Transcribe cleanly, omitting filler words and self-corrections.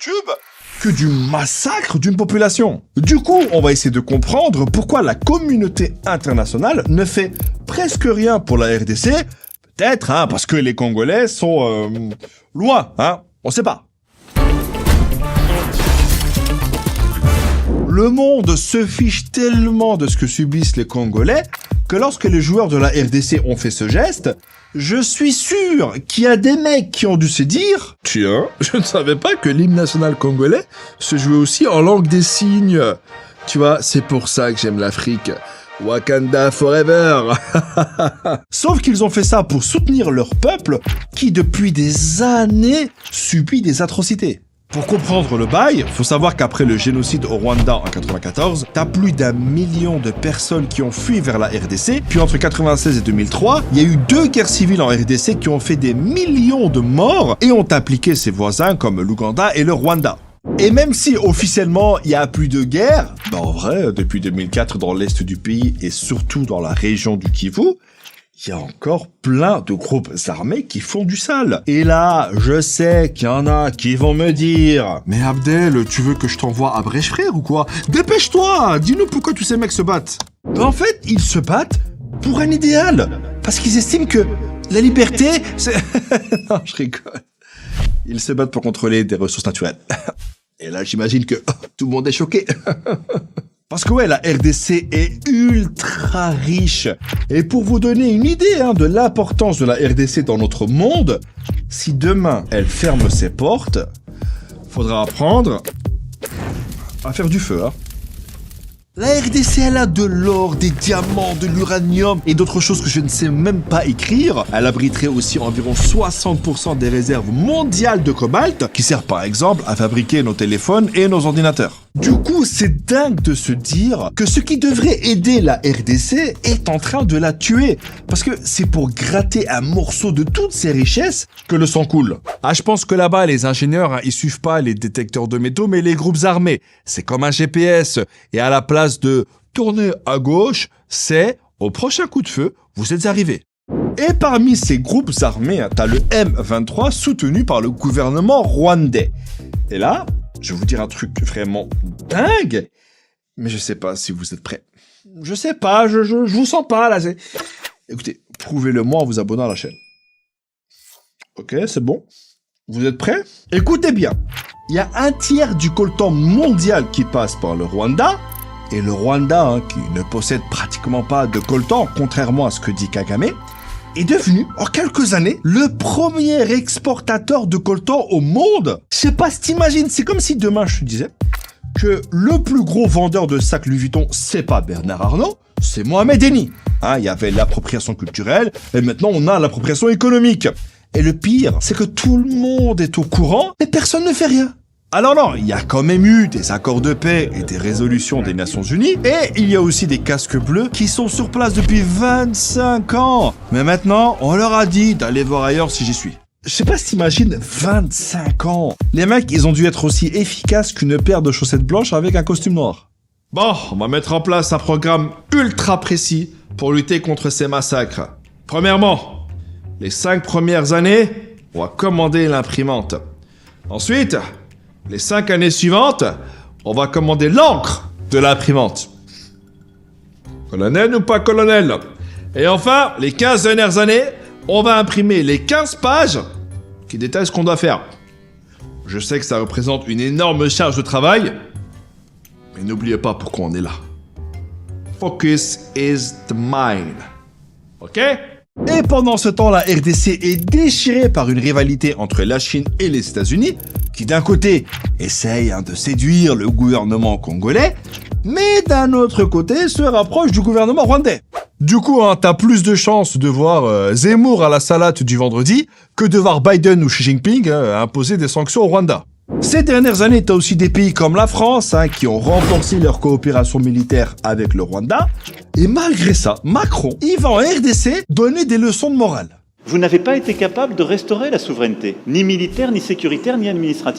YouTube que du massacre d'une population. Du coup, on va essayer de comprendre pourquoi la communauté internationale ne fait presque rien pour la RDC. Peut-être, parce que les Congolais sont loin, on sait pas. Le monde se fiche tellement de ce que subissent les Congolais que lorsque les joueurs de la RDC ont fait ce geste, je suis sûr qu'il y a des mecs qui ont dû se dire « Tiens, je ne savais pas que l'hymne national congolais se jouait aussi en langue des signes. Tu vois, c'est pour ça que j'aime l'Afrique. Wakanda forever !» Sauf qu'ils ont fait ça pour soutenir leur peuple qui, depuis des années, subit des atrocités. Pour comprendre le bail, faut savoir qu'après le génocide au Rwanda en 94, t'as plus d'1 million de personnes qui ont fui vers la RDC, puis entre 96 et 2003, il y a eu 2 guerres civiles en RDC qui ont fait des millions de morts et ont impliqué ses voisins comme l'Ouganda et le Rwanda. Et même si officiellement il y a plus de guerre, en vrai, depuis 2004 dans l'est du pays et surtout dans la région du Kivu, il y a encore plein de groupes armés qui font du sale. Et là, je sais qu'il y en a qui vont me dire « Mais Abdel, tu veux que je t'envoie à Brèche frère ou quoi? Dépêche-toi! Dis-nous pourquoi tous ces mecs se battent !» En fait, ils se battent pour un idéal. Parce qu'ils estiment que la liberté, c'est... Non, je rigole. Ils se battent pour contrôler des ressources naturelles. Et là, j'imagine que tout le monde est choqué. Parce que la RDC est ultra riche. Et pour vous donner une idée de l'importance de la RDC dans notre monde, si demain elle ferme ses portes, faudra apprendre à faire du feu. La RDC, elle a de l'or, des diamants, de l'uranium et d'autres choses que je ne sais même pas écrire. Elle abriterait aussi environ 60% des réserves mondiales de cobalt qui servent par exemple à fabriquer nos téléphones et nos ordinateurs. Du coup, c'est dingue de se dire que ce qui devrait aider la RDC est en train de la tuer. Parce que c'est pour gratter un morceau de toutes ces richesses que le sang coule. Je pense que là-bas, les ingénieurs, ils suivent pas les détecteurs de métaux, mais les groupes armés. C'est comme un GPS. Et à la place de tourner à gauche, c'est au prochain coup de feu, vous êtes arrivés. Et parmi ces groupes armés, t'as le M23 soutenu par le gouvernement rwandais. Et là, je vais vous dire un truc vraiment dingue, mais je sais pas si vous êtes prêts. Je sais pas, je vous sens pas là. Écoutez, prouvez-le-moi en vous abonnant à la chaîne. Ok, c'est bon. Vous êtes prêts? Écoutez bien. Il y a un tiers du coltan mondial qui passe par le Rwanda, et le Rwanda, qui ne possède pratiquement pas de coltan, contrairement à ce que dit Kagame, est devenu, en quelques années, le premier exportateur de coltan au monde. Je sais pas si t'imagines, c'est comme si demain je te disais que le plus gros vendeur de sacs Louis Vuitton, c'est pas Bernard Arnault, c'est Mohamed Eni. Il y avait l'appropriation culturelle, et maintenant on a l'appropriation économique. Et le pire, c'est que tout le monde est au courant, et personne ne fait rien. Alors non, il y a quand même eu des accords de paix et des résolutions des Nations Unies, et il y a aussi des casques bleus qui sont sur place depuis 25 ans. Mais maintenant, on leur a dit d'aller voir ailleurs si j'y suis. Je sais pas si t'imagines, 25 ans. Les mecs, ils ont dû être aussi efficaces qu'une paire de chaussettes blanches avec un costume noir. Bon, on va mettre en place un programme ultra précis pour lutter contre ces massacres. Premièrement, les 5 premières années, on va commander l'imprimante. Ensuite, les 5 années suivantes, on va commander l'encre de l'imprimante. Colonel ou pas colonel? Et enfin, les 15 dernières années, on va imprimer les 15 pages qui détaillent ce qu'on doit faire. Je sais que ça représente une énorme charge de travail, mais n'oubliez pas pourquoi on est là. Focus is the mind. Ok? Et pendant ce temps, la RDC est déchirée par une rivalité entre la Chine et les États-Unis, qui d'un côté essaye de séduire le gouvernement congolais, mais d'un autre côté se rapproche du gouvernement rwandais. Du coup, t'as plus de chances de voir Zemmour à la salade du vendredi que de voir Biden ou Xi Jinping imposer des sanctions au Rwanda. Ces dernières années, t'as aussi des pays comme la France qui ont renforcé leur coopération militaire avec le Rwanda. Et malgré ça, Macron, il va en RDC donner des leçons de morale. Vous n'avez pas été capable de restaurer la souveraineté, ni militaire, ni sécuritaire, ni administrative.